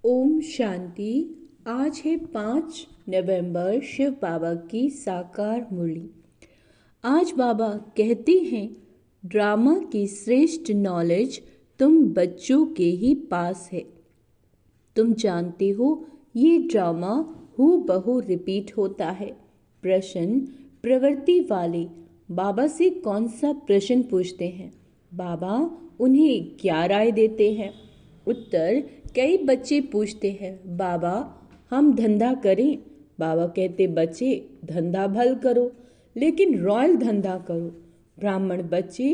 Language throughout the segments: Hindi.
ओम शांति। आज है 5 नवंबर, शिव बाबा की साकार मुरली। आज बाबा कहते हैं, ड्रामा की श्रेष्ठ नॉलेज तुम बच्चों के ही पास है। तुम जानते हो ये ड्रामा हूबहू रिपीट होता है। प्रश्न प्रवृत्ति वाले बाबा से कौन सा प्रश्न पूछते हैं, बाबा उन्हें क्या राय देते हैं? उत्तर कई बच्चे पूछते हैं, बाबा हम धंधा करें? बाबा कहते, बच्चे धंधा भल करो, लेकिन रॉयल धंधा करो। ब्राह्मण बच्चे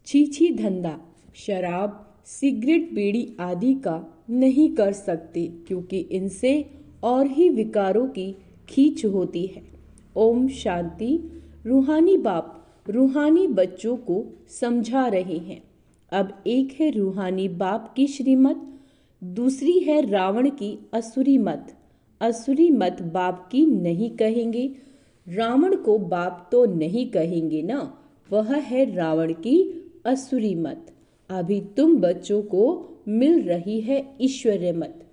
छीछी धंधा शराब सिगरेट बीड़ी आदि का नहीं कर सकते, क्योंकि इनसे और ही विकारों की खींच होती है। ओम शांति। रूहानी बाप रूहानी बच्चों को समझा रहे हैं। अब एक है रूहानी बाप की श्रीमत, दूसरी है रावण की असुरी मत। असुरी मत बाप की नहीं कहेंगे, रावण को बाप तो नहीं कहेंगे ना, वह है रावण की असुरी मत। अभी तुम बच्चों को मिल रही है ईश्वरीय मत।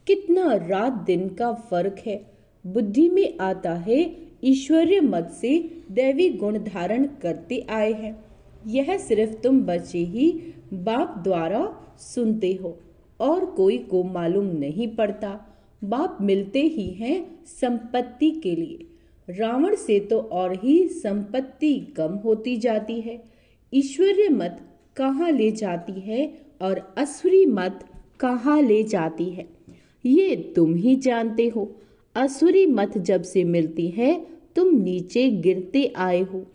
कितना रात दिन का फर्क है। बुद्धि में आता है ईश्वरीय मत से दैवी गुण धारण करते आए हैं। यह सिर्फ तुम बच्चे ही बाप द्वारा सुनते हो और कोई को मालूम नहीं पड़ता। बाप मिलते ही हैं संपत्ति के लिए। रावण से तो और ही संपत्ति कम होती जाती है। ईश्वरीय मत कहाँ ले जाती है और असुरी मत कहाँ ले जाती है, ये तुम ही जानते हो। असुरी मत जब से मिलती है तुम नीचे गिरते आए हो।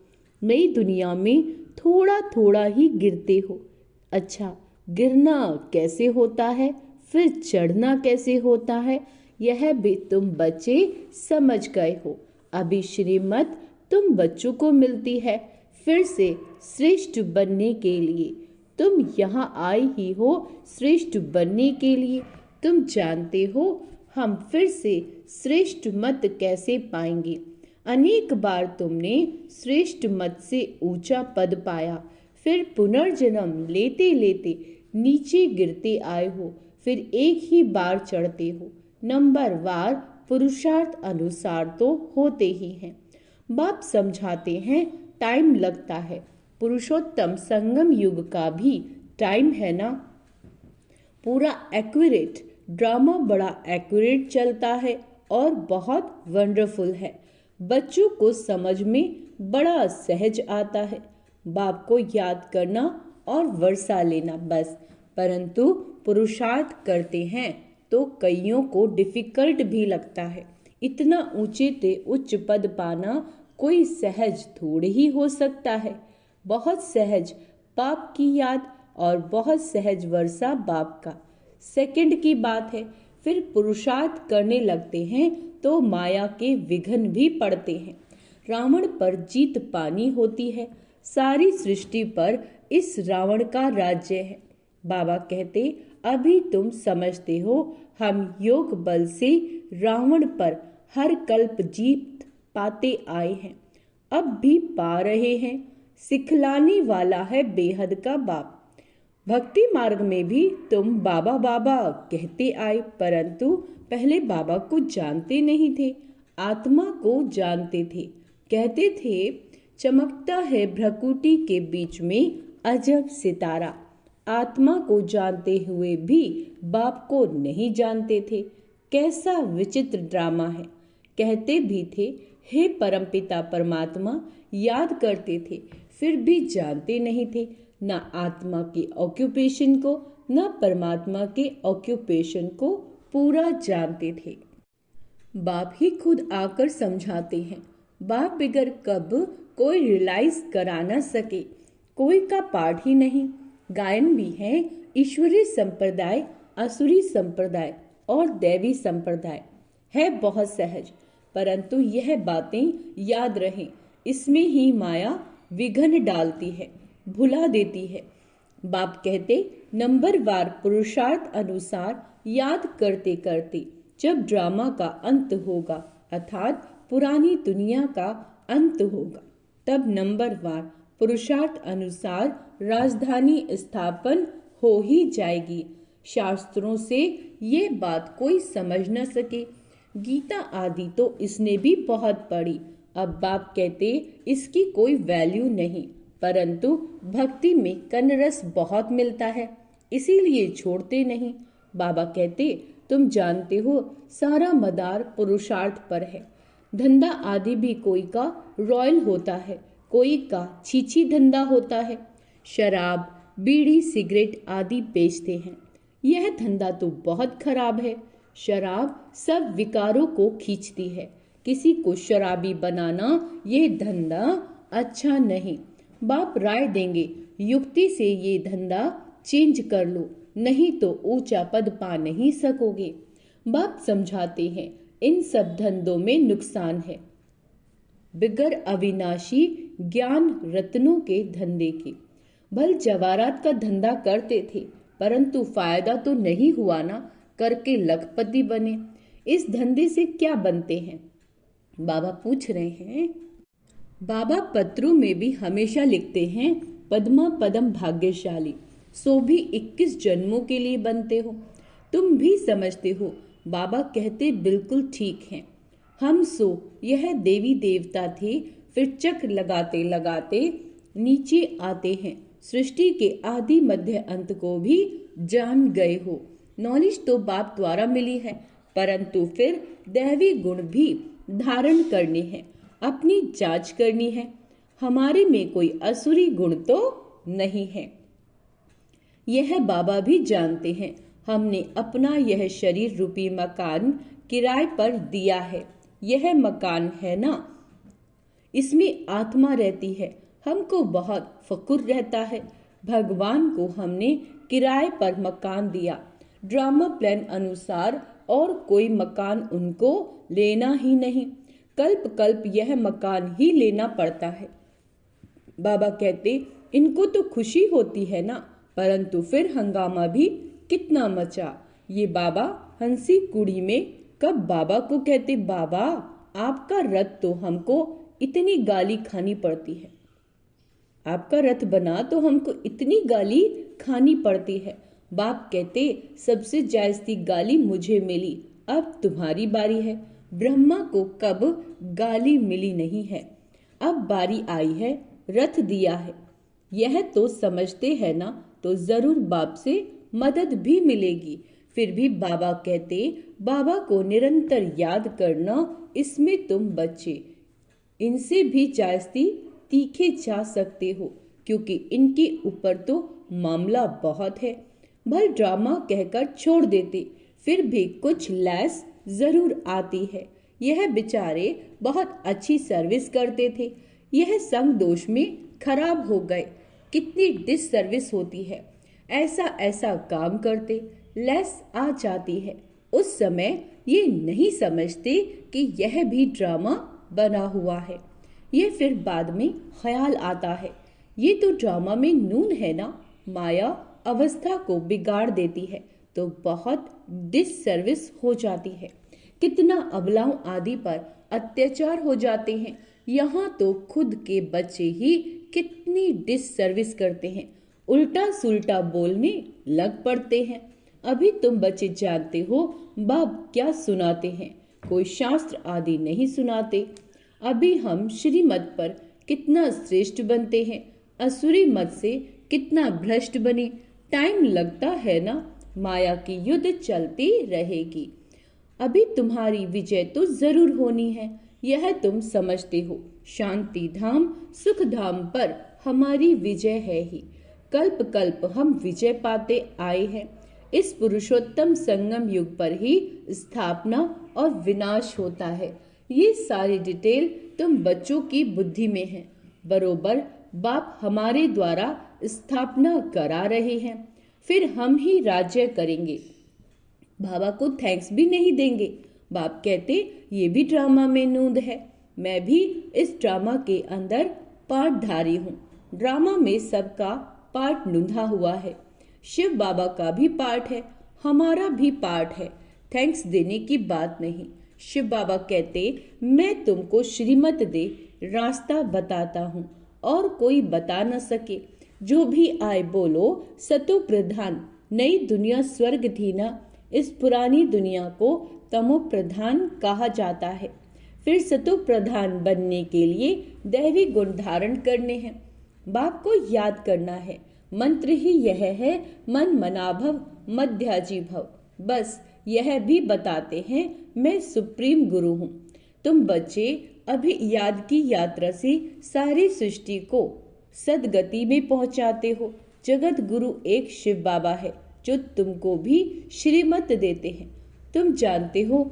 नई दुनिया में थोड़ा थोड़ा ही गिरते हो। अच्छा, गिरना कैसे होता है, फिर चढ़ना कैसे होता है, यह भी तुम बच्चे समझ गए हो। अभी श्रीमत तुम बच्चों को मिलती है फिर से श्रेष्ठ बनने के लिए। तुम यहाँ आए ही हो श्रेष्ठ बनने के लिए। तुम जानते हो हम फिर से श्रेष्ठ मत कैसे पाएंगे। अनेक बार तुमने श्रेष्ठ मत से ऊंचा पद पाया, फिर पुनर्जन्म लेते लेते नीचे गिरते आए हो, फिर एक ही बार चढ़ते हो। नंबर वार पुरुषार्थ अनुसार तो होते ही हैं। बाप समझाते हैं टाइम लगता है। पुरुषोत्तम संगम युग का भी टाइम है ना। पूरा एक्यूरेट ड्रामा बड़ा एक्यूरेट चलता है और बहुत वंडरफुल है। बच्चों को समझ में बड़ा सहज आता है। बाप को याद करना और वर्षा लेना बस। परंतु पुरुषार्थ करते हैं तो कईयों को डिफिकल्ट भी लगता है। इतना ऊंचे ते उच्च पद पाना कोई सहज थोड़ी ही हो सकता है। बहुत सहज बाप की याद और बहुत सहज वर्षा बाप का सेकंड की बात है। फिर पुरुषार्थ करने लगते हैं तो माया के विघ्न भी पड़ते हैं। रावण पर जीत पानी होती है। सारी सृष्टि पर इस रावण का राज्य है। बाबा कहते, अभी तुम समझते हो हम योग बल से रावण पर हर कल्प जीत पाते आए हैं, अब भी पा रहे हैं। सिखलाने वाला है बेहद का बाप। भक्ति मार्ग में भी तुम बाबा बाबा कहते आए, परंतु पहले बाबा को जानते नहीं थे, आत्मा को जानते थे। कहते थे चमकता है भ्रकुटी के बीच में अजब सितारा। आत्मा को जानते हुए भी बाप को नहीं जानते थे। कैसा विचित्र ड्रामा है। कहते भी थे हे परमपिता परमात्मा, याद करते थे फिर भी जानते नहीं थे, न आत्मा के ऑक्यूपेशन को न परमात्मा के ऑक्यूपेशन को पूरा जानते थे। बाप ही खुद आकर समझाते हैं। बाप बिगर कब कोई रियलाइज करा न सके, कोई का पाठ ही नहीं। गायन भी है ईश्वरीय संप्रदाय, असुरी संप्रदाय और दैवी संप्रदाय है बहुत सहज। परंतु यह बातें याद रहें, इसमें ही माया विघ्न डालती है, भुला देती है। बाप कहते नंबर वार पुरुषार्थ अनुसार याद करते करते जब ड्रामा का अंत होगा, अर्थात पुरानी दुनिया का अंत होगा, तब नंबर वार पुरुषार्थ अनुसार राजधानी स्थापन हो ही जाएगी। शास्त्रों से ये बात कोई समझ न सके। गीता आदि तो इसने भी बहुत पढ़ी। अब बाप कहते इसकी कोई वैल्यू नहीं, परंतु भक्ति में कनरस बहुत मिलता है, इसीलिए छोड़ते नहीं। बाबा कहते तुम जानते हो सारा मदार पुरुषार्थ पर है। धंधा आदि भी कोई का रॉयल होता है, कोई का छीछी धंधा होता है। शराब, बीड़ी, सिगरेट आदि बेचते हैं। यह धंधा तो बहुत खराब है। शराब सब विकारों को खींचती है। किसी को शराबी बनाना ये धंधा अच्छा नहीं। बाप राय देंगे युक्ति से ये धंधा चेंज कर लो, नहीं तो ऊंचा पद पा नहीं सकोगे। बाप समझाते हैं इन सब धंधों में नुकसान है, बिगर अविनाशी ज्ञान रत्नों के धंधे के। भल जवाहरात का धंधा करते थे, परंतु फायदा तो नहीं हुआ ना, करके लखपति बने। इस धंधे से क्या बनते हैं? बाबा पूछ रहे हैं। बाबा पत्रों में भी हमेशा लिखते हैं पद्मा पदम भाग्यशाली, सो भी 21 जन्मों के लिए बनते हो। तुम भी समझते हो बाबा कहते बिल्कुल ठीक हैं। हम सो यह देवी देवता थे, फिर चक्र लगाते लगाते नीचे आते हैं। सृष्टि के आदि मध्य अंत को भी जान गए हो। नॉलेज तो बाप द्वारा मिली है, परंतु फिर दैवी गुण भी धारण करने हैं, अपनी जांच करनी है। हमारे में कोई असुरी गुण तो नहीं है, यह बाबा भी जानते हैं। हमने अपना यह शरीर रूपी मकान किराए पर दिया है। यह मकान है ना, इसमें आत्मा रहती है। हमको बहुत फकुर रहता है। भगवान को हमने किराए पर मकान दिया, ड्रामा प्लान अनुसार, और कोई मकान उनको लेना ही नहीं। कल्प कल्प यह मकान ही लेना पड़ता है। बाबा कहते इनको तो खुशी होती है ना, परंतु फिर हंगामा भी कितना मचा। ये बाबा हंसी कुड़ी में कब बाबा को कहते बाबा आपका रथ तो हमको इतनी गाली खानी पड़ती है, आपका रथ बना तो हमको इतनी गाली खानी पड़ती है। बाप कहते सबसे जायज़ती गाली मुझे मिली, अब तुम्हारी बारी है। ब्रह्मा को कब गाली मिली नहीं है, अब बारी आई है, रथ दिया है। यह तो समझते हैं ना, तो जरूर बाप से मदद भी मिलेगी। फिर भी बाबा कहते बाबा को निरंतर याद करना, इसमें तुम बच्चे इनसे भी जायज़ती तीखे जा सकते हो, क्योंकि इनके ऊपर तो मामला बहुत है। भल ड्रामा कहकर छोड़ देते, फिर भी कुछ लैस जरूर आती है। यह बेचारे बहुत अच्छी सर्विस करते थे, यह संग दोष में खराब हो गए। कितनी डिस सर्विस होती है, ऐसा ऐसा काम करते, लैस आ जाती है। उस समय ये नहीं समझते कि यह भी ड्रामा बना हुआ है। ये फिर बाद में ख्याल आता है ये तो ड्रामा में नून है ना। माया अवस्था को बिगाड़ देती है तो बहुत डिससर्विस हो जाती है। कितना अबलाओं आदि पर अत्याचार हो जाते हैं। यहाँ तो खुद के बच्चे ही कितनी डिससर्विस करते हैं, उल्टा सुल्टा बोलने लग पड़ते हैं। अभी तुम बच्चे जानते हो बाप क्या सुनाते हैं, कोई शास्त्र आदि नहीं सुनाते। अभी हम श्रीमत पर कितना श्रेष्ठ बनते हैं, असुरी मत से कितना भ्रष्ट बने। टाइम लगता है ना, माया की युद्ध चलती रहेगी। अभी तुम्हारी विजय तो जरूर होनी है, यह तुम समझते हो। शांति धाम सुख धाम पर हमारी विजय है ही। कल्प कल्प हम विजय पाते आए हैं। इस पुरुषोत्तम संगम युग पर ही स्थापना और विनाश होता है। ये सारी डिटेल तुम बच्चों की बुद्धि में है। बरोबर बाप हमारे द्वारा स्थापना करा रहे हैं, फिर हम ही राज्य करेंगे। बाबा को थैंक्स भी नहीं देंगे। बाप कहते ये भी ड्रामा में नूंद है, मैं भी इस ड्रामा के अंदर पार्टधारी हूँ। ड्रामा में सबका पार्ट नूंधा हुआ है। शिव बाबा का भी पार्ट है, हमारा भी पार्ट है। थैंक्स देने की बात नहीं। शिव बाबा कहते मैं तुमको श्रीमत दे रास्ता बताता हूँ और कोई बता न सके। जो भी आए बोलो सतो प्रधान, नई दुनिया स्वर्ग थी ना, इस पुरानी दुनिया को तमो प्रधान कहा जाता है। फिर सतो प्रधान बनने के लिए दैवी गुण धारण करने हैं। बाप को याद करना है। मंत्र ही यह है, मन मनाभव मध्याजी भव। बस यह भी बताते हैं मैं सुप्रीम गुरु हूँ। तुम बच्चे अभी याद की यात्रा से सारी सृष्टि को सदगति में पहुंचाते हो। जगत गुरु एक शिव बाबा है जो तुमको भी श्रीमत देते हैं। तुम जानते हो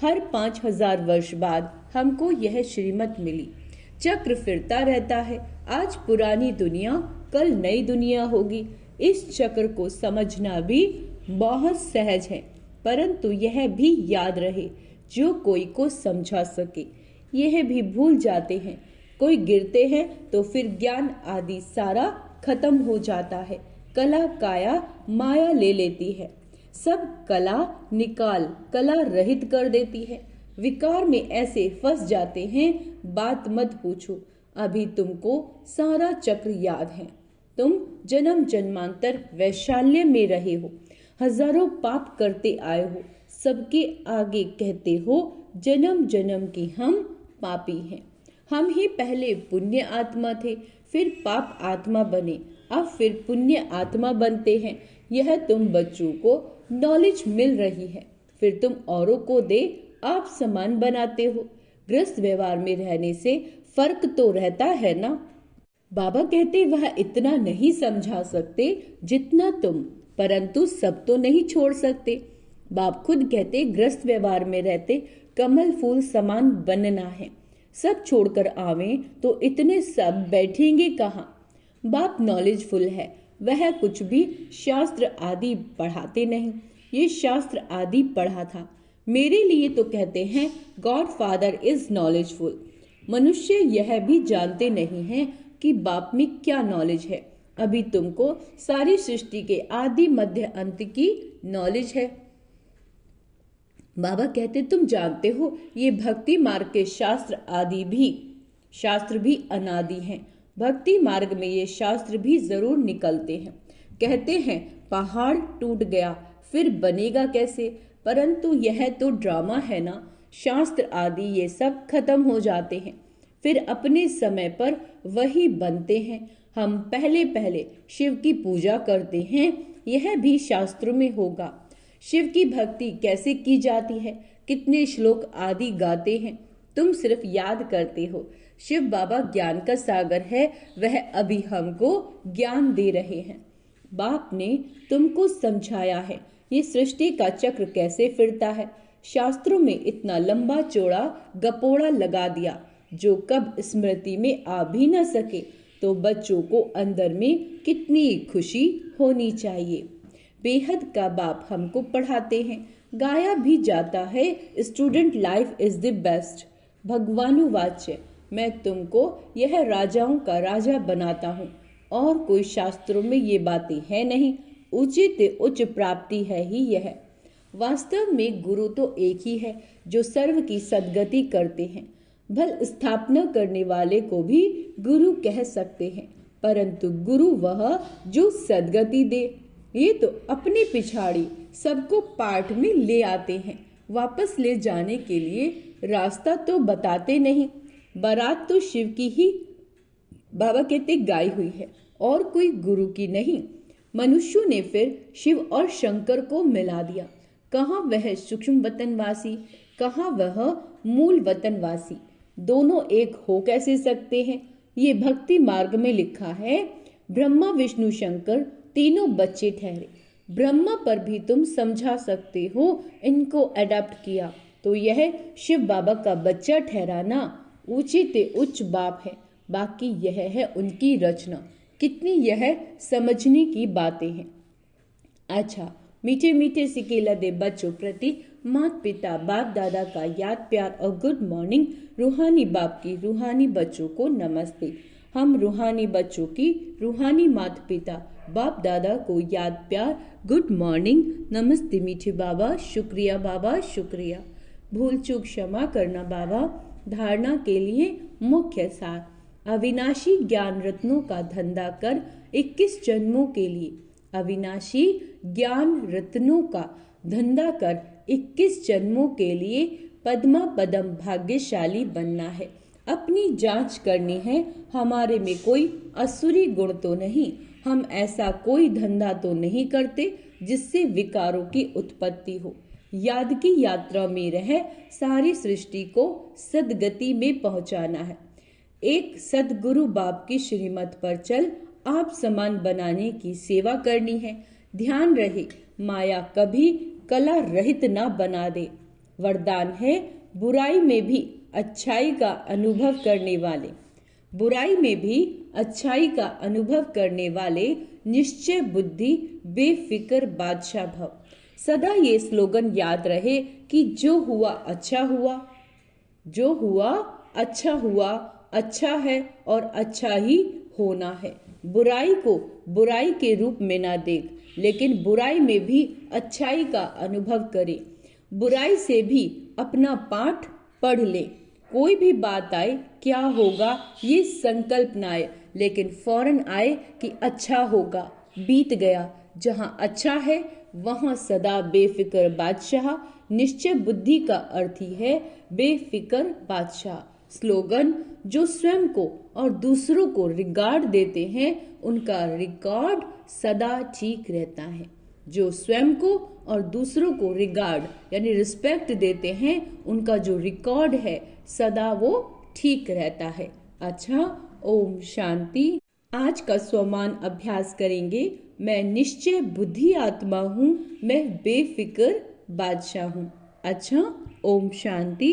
हर 5000 वर्ष बाद हमको यह श्रीमत मिली। चक्र फिरता रहता है। आज पुरानी दुनिया, कल नई दुनिया होगी। इस चक्र को समझना भी बहुत सहज है, परंतु यह भी याद रहे जो कोई को समझा सके। यह भी भूल जाते हैं। कोई गिरते हैं तो फिर ज्ञान आदि सारा खत्म हो जाता है। कला काया माया ले लेती है, सब कला निकाल कला रहित कर देती है। विकार में ऐसे फंस जाते हैं, बात मत पूछो। अभी तुमको सारा चक्र याद है। तुम जन्म जन्मांतर वैशाल्य में रहे हो, हजारों पाप करते आए हो। सबके आगे कहते हो जन्म जन्म की हम पापी हैं। हम ही पहले पुण्य आत्मा थे, फिर पाप आत्मा बने, अब फिर पुण्य आत्मा बनते हैं। यह तुम बच्चों को नॉलेज मिल रही है, फिर तुम औरों को दे आप समान बनाते हो। गृहस्थ व्यवहार में रहने से फर्क तो रहता है ना। बाबा कहते वह इतना नहीं समझा सकते जितना तुम, परंतु सब तो नहीं छोड़ सकते। बाप खुद कहते गृहस्थ व्यवहार में रहते कमल फूल समान बनना है। सब छोड़कर आवे तो इतने सब बैठेंगे कहाँ। बाप नॉलेजफुल है, वह कुछ भी शास्त्र आदि पढ़ाते नहीं। ये शास्त्र आदि पढ़ा था मेरे लिए तो कहते हैं गॉड फादर इज नॉलेजफुल। मनुष्य यह भी जानते नहीं हैं कि बाप में क्या नॉलेज है। अभी तुमको सारी सृष्टि के आदि मध्य अंत की नॉलेज है। बाबा कहते तुम जानते हो ये भक्ति मार्ग के शास्त्र भी अनादि हैं। भक्ति मार्ग में ये शास्त्र भी जरूर निकलते हैं। कहते हैं पहाड़ टूट गया फिर बनेगा कैसे, परंतु यह तो ड्रामा है ना। शास्त्र आदि ये सब खत्म हो जाते हैं, फिर अपने समय पर वही बनते हैं। हम पहले पहले शिव की पूजा करते हैं, यह भी शास्त्रों में होगा। शिव की भक्ति कैसे की जाती है, कितने श्लोक आदि गाते हैं, तुम सिर्फ याद करते हो। शिव बाबा ज्ञान का सागर है, वह अभी हमको ज्ञान दे रहे हैं। बाप ने तुमको समझाया है ये सृष्टि का चक्र कैसे फिरता है। शास्त्रों में इतना लंबा चौड़ा गपोड़ा लगा दिया जो कब स्मृति में आ भी न सके। तो बच्चों को अंदर में कितनी खुशी होनी चाहिए। बेहद का बाप हमको पढ़ाते हैं, गाया भी जाता है student life is the best. भगवानुवाच्य मैं तुमको यह राजाओं का राजा बनाता हूँ, और कोई शास्त्रों में ये बातें है नहीं। उचित उच्च प्राप्ति है ही यह। वास्तव में गुरु तो एक ही है जो सर्व की सदगति करते हैं। भल स्थापना करने वाले को भी गुरु कह सकते हैं, परंतु गुरु वह जो सदगति दे। ये तो अपने पिछाड़ी सबको पाठ में ले आते हैं, वापस ले जाने के लिए रास्ता तो बताते नहीं। बारात तो शिव की ही बाबा कहते गाई हुई है और कोई गुरु की नहीं। मनुष्यों ने फिर शिव और शंकर को मिला दिया। कहाँ वह सूक्ष्म वतनवासी, कहाँ वह मूल वतनवासी, दोनों एक हो कैसे सकते हैं। ये भक्ति मार्ग में लिखा है ब्रह्मा विष्णु शंकर तीनों बच्चे ठहरे। ब्रह्मा पर भी तुम समझा सकते हो, इनको अडॉप्ट किया तो यह शिव बाबा का बच्चा ठहराना उचित उच्च बाप है। बाकी यह है उनकी रचना, कितनी यह समझने की बातें हैं। अच्छा, मीठे मीठे सिकेला दे बच्चों प्रति माता पिता बाप दादा का याद प्यार और गुड मॉर्निंग। रूहानी बाप की रूहानी बच्चों को नमस्ते। हम रूहानी बच्चों की रूहानी माता पिता बाप दादा को याद प्यार गुड मॉर्निंग नमस्ते। मीठे बाबा शुक्रिया, बाबा शुक्रिया। भूल चूक क्षमा करना बाबा। धारणा के लिए मुख्य सार, अविनाशी ज्ञान रत्नों का धंधा कर 21 जन्मों के लिए अविनाशी ज्ञान रत्नों का धंधा कर 21 जन्मों के लिए पद्मा पदम भाग्यशाली बनना है। अपनी जांच करनी है, हमारे में कोई असुरी गुण तो नहीं। हम ऐसा कोई धंधा तो नहीं करते जिससे विकारों की उत्पत्ति हो। याद की यात्रा में रह सारी सृष्टि को सदगति में पहुंचाना है। एक सदगुरु बाप की श्रीमत पर चल आप समान बनाने की सेवा करनी है। ध्यान रहे माया कभी कला रहित ना बना दे। वरदान है बुराई में भी अच्छाई का अनुभव करने वाले, बुराई में भी अच्छाई का अनुभव करने वाले निश्चय बुद्धि बेफिक्र बादशाह भव। सदा ये स्लोगन याद रहे कि जो हुआ अच्छा हुआ, जो हुआ अच्छा हुआ, अच्छा है और अच्छा ही होना है। बुराई को बुराई के रूप में ना देख, लेकिन बुराई में भी अच्छाई का अनुभव करे। बुराई से भी अपना पाठ पढ़ ले। कोई भी बात आए, क्या होगा ये संकल्प ना आए, लेकिन फौरन आए कि अच्छा होगा। बीत गया, जहाँ अच्छा है वहाँ सदा बेफिक्र बादशाह। निश्चय बुद्धि का अर्थ ही है बेफिक्र बादशाह। स्लोगन जो स्वयं को और दूसरों को रिगार्ड देते हैं उनका रिकॉर्ड सदा ठीक रहता है। जो स्वयं को और दूसरों को रिगार्ड यानी रिस्पेक्ट देते हैं उनका जो रिकॉर्ड है सदा वो ठीक रहता है। अच्छा, ओम शांति। आज का स्वमान अभ्यास करेंगे। मैं निश्चय बुद्धि आत्मा हूँ, मैं बेफिक्र बादशाह हूँ। अच्छा, ओम शांति।